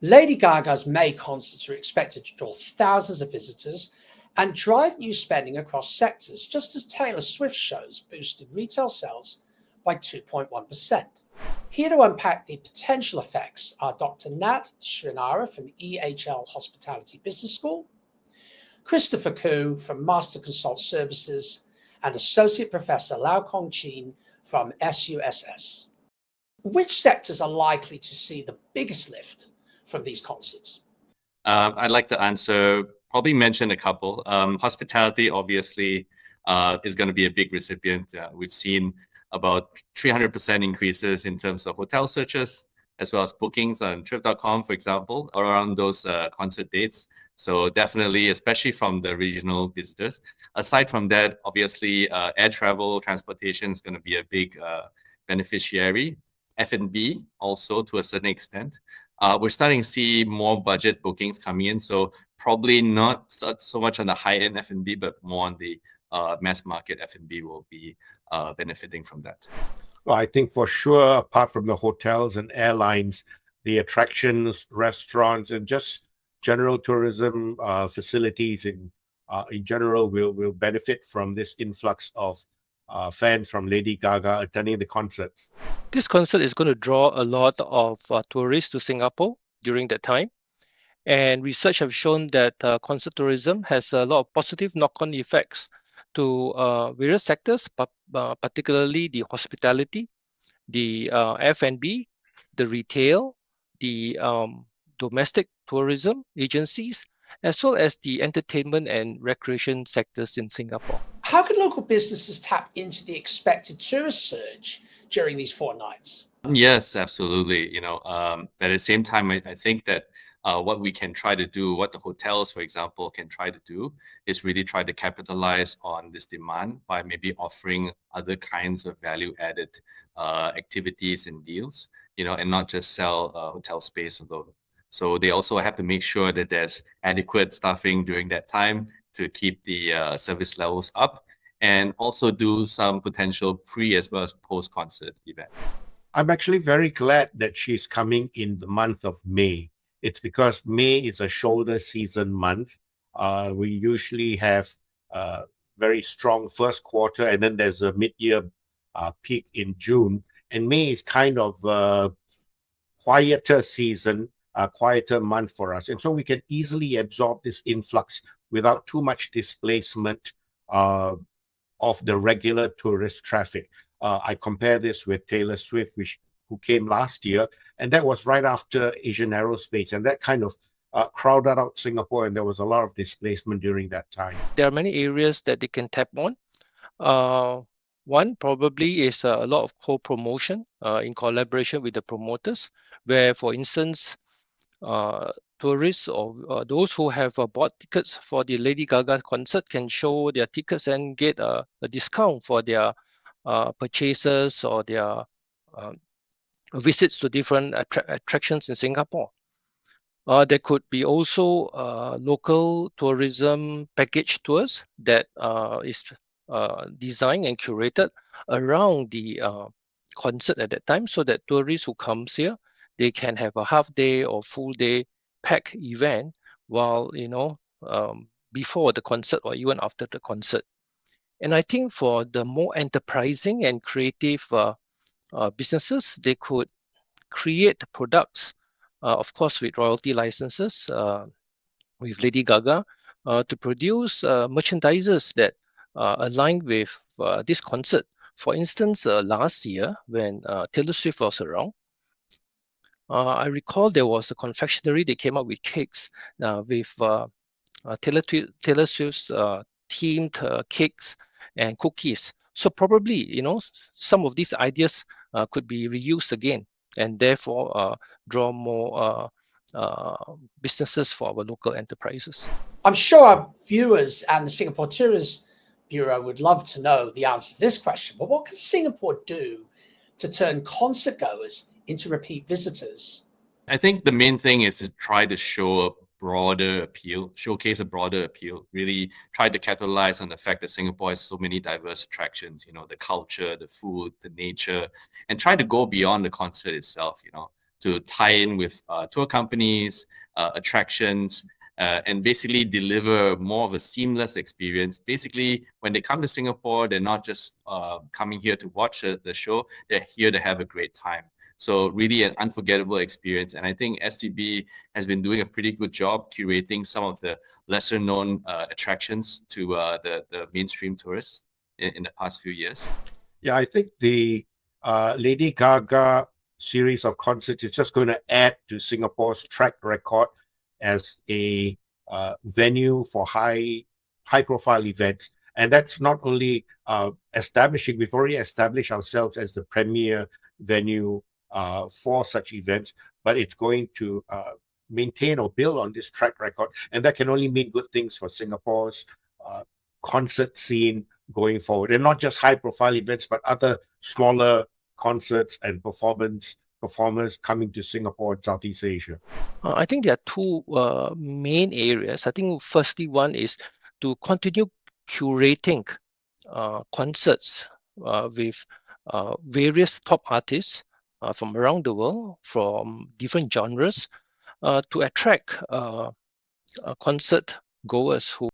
Lady Gaga's May concerts are expected to draw thousands of visitors and drive new spending across sectors, just as Taylor Swift shows boosted retail sales by 2.1%. Here to unpack the potential effects are Dr. Nat Srinara from EHL Hospitality Business School, Christopher Koo from Master Consult Services, and Associate Professor Lau Kong Chin from SUSS. Which sectors are likely to see the biggest lift from these concerts? I'd like to answer, probably mention a couple. Hospitality, obviously, is going to be a big recipient. We've seen about 300% increases in terms of hotel searches, as well as bookings on trip.com, for example, around those concert dates. So definitely, especially from the regional visitors. Aside from that, obviously, air travel, transportation is going to be a big beneficiary. F&B also to a certain extent. We're starting to see more budget bookings coming in, so probably not so much on the high-end F&B, but more on the mass market F&B will be benefiting from that. Well, I think for sure, apart from the hotels and airlines, the attractions, restaurants, and just general tourism facilities in general will benefit from this influx of fans from Lady Gaga attending the concerts. This concert is going to draw a lot of tourists to Singapore during that time. And research have shown that concert tourism has a lot of positive knock-on effects to various sectors, particularly the hospitality, the F&B, the retail, the domestic tourism agencies, as well as the entertainment and recreation sectors in Singapore. How can local businesses tap into the expected tourist surge during these 4 nights? Yes, absolutely. But at the same time, I think that what we can try to do, what the hotels, for example, can try to do is really try to capitalize on this demand by maybe offering other kinds of value-added activities and deals, and not just sell hotel space alone. So they also have to make sure that there's adequate staffing during that time to keep the service levels up, and also do some potential pre as well as post-concert events. I'm actually very glad that she's coming in the month of May. It's because May is a shoulder season month. We usually have a very strong first quarter, and then there's a mid-year peak in June. And May is kind of a quieter season, a quieter month for us. And so we can easily absorb this influx without too much displacement of the regular tourist traffic. I compare this with Taylor Swift, who came last year, and that was right after Asian Aerospace, and that kind of crowded out Singapore, and there was a lot of displacement during that time. There are many areas that they can tap on. One probably is a lot of co-promotion in collaboration with the promoters, where, for instance, tourists or those who have bought tickets for the Lady Gaga concert can show their tickets and get a discount for their purchases or their visits to different attractions in Singapore. There could be also local tourism package tours that is designed and curated around the concert at that time, so that tourists who comes here, they can have a half day or full day pack event while before the concert or even after the concert. And I think for the more enterprising and creative businesses, they could create products, of course, with royalty licenses, with Lady Gaga, to produce merchandises that align with this concert. For instance, last year when Taylor Swift was around, I recall there was a confectionery that came up with cakes with Taylor Swift's themed cakes and cookies. So probably, some of these ideas could be reused again, and therefore draw more businesses for our local enterprises. I'm sure our viewers and the Singapore Tourist Bureau would love to know the answer to this question, but what can Singapore do to turn concert goers into repeat visitors? I think the main thing is to try to showcase a broader appeal, really try to capitalize on the fact that Singapore has so many diverse attractions, the culture, the food, the nature, and try to go beyond the concert itself, to tie in with tour companies, attractions, and basically deliver more of a seamless experience. Basically, when they come to Singapore, they're not just coming here to watch the show, they're here to have a great time. So really an unforgettable experience. And I think STB has been doing a pretty good job curating some of the lesser known attractions to the mainstream tourists in the past few years. Yeah, I think the Lady Gaga series of concerts is just going to add to Singapore's track record as a venue for high profile events. And that's not only establishing, we've already established ourselves as the premier venue for such events, but it's going to maintain or build on this track record. And that can only mean good things for Singapore's concert scene going forward. And not just high profile events, but other smaller concerts and performers coming to Singapore and Southeast Asia. I think there are two main areas. I think firstly, one is to continue curating concerts with various top artists from around the world, from different genres, to attract concert goers who